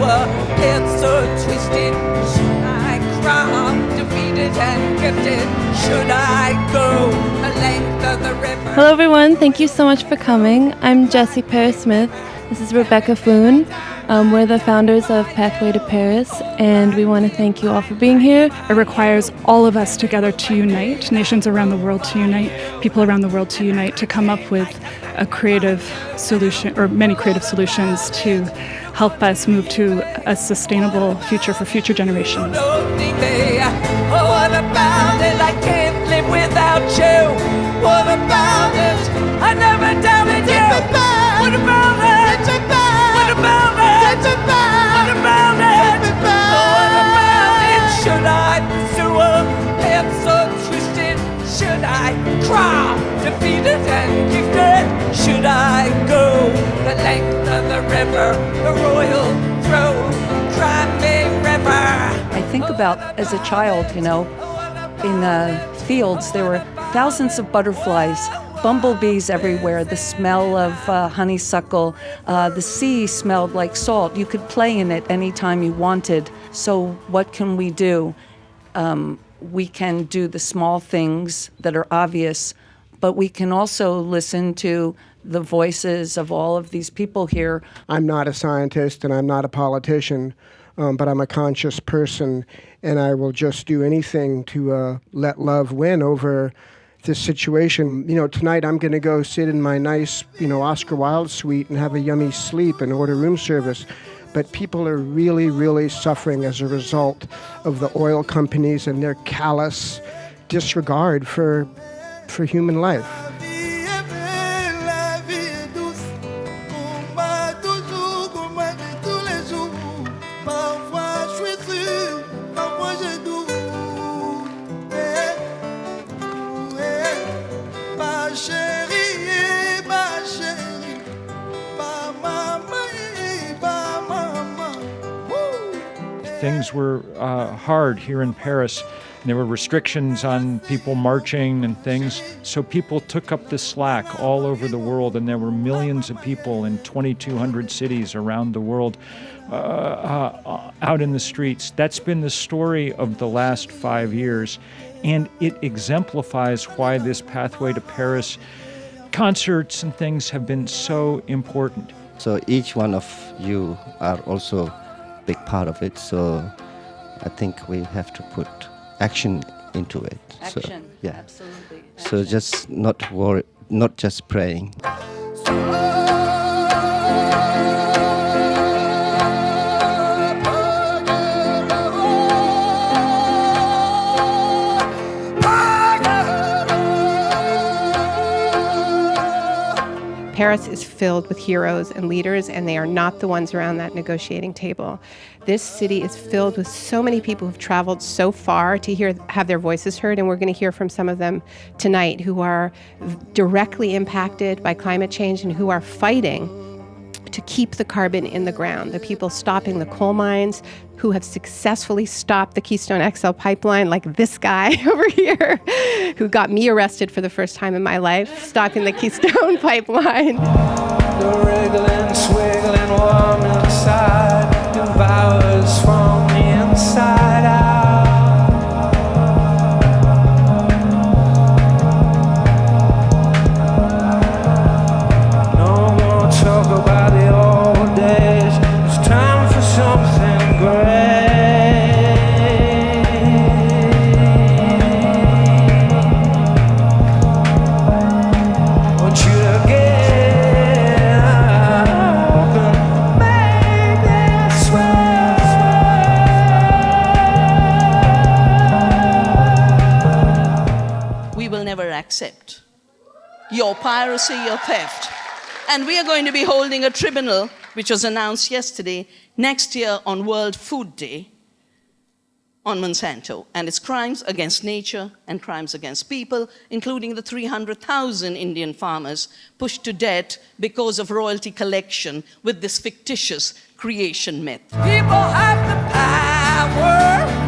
sewer, head so twisted. Should I cry, defeated and gifted? Should I go the length of the river? Hello everyone, thank you so much for coming. I'm Jessie Paris Smith. This is Rebecca FOON. We're the founders of Pathway to Paris, and we want to thank you all for being here. It requires all of us together to unite, nations around the world to unite, people around the world to unite, to come up with a creative solution, or many creative solutions to help us move to a sustainable future for future generations. What about it? I can't live without you. What about it? I never doubted you. What about it? What about it? What about it? What about it? Should I pursue a path so twisted? Should I cry, defeated and gifted? Should I go the length of the river, the royal throne, cry me river? I think about, as a child, in the fields, there were thousands of butterflies, bumblebees everywhere, the smell of honeysuckle, the sea smelled like salt. You could play in it anytime you wanted. So what can we do? We can do the small things that are obvious, but we can also listen to the voices of all of these people here. I'm not a scientist and I'm not a politician, but I'm a conscious person, and I will just do anything to let love win over this situation. Tonight I'm going to go sit in my nice, Oscar Wilde suite and have a yummy sleep and order room service. But people are really, really suffering as a result of the oil companies and their callous disregard for human life. Things were hard here in Paris. There were restrictions on people marching and things, so people took up the slack all over the world, and there were millions of people in 2,200 cities around the world out in the streets. That's been the story of the last 5 years, and it exemplifies why this Pathway to Paris concerts and things have been so important. So each one of you are also big part of it, so I think we have to put action into it. Action, so, yeah. Absolutely. So Action. just not worry, not just praying. Paris is filled with heroes and leaders, and they are not the ones around that negotiating table. This city is filled with so many people who've traveled so far to have their voices heard, and we're going to hear from some of them tonight who are directly impacted by climate change and who are fighting to keep the carbon in the ground. The people stopping the coal mines, who have successfully stopped the Keystone XL pipeline, like this guy over here, who got me arrested for the first time in my life, stopping the Keystone pipeline. The wriggling, swiggling warm inside devours from the inside out. No more talk about the old days. It's time for something great. Want you to get up and make this way. We will never accept your piracy, your theft. And we are going to be holding a tribunal, which was announced yesterday, next year on World Food Day, on Monsanto and its crimes against nature and crimes against people, including the 300,000 Indian farmers pushed to death because of royalty collection with this fictitious creation myth. People have the power.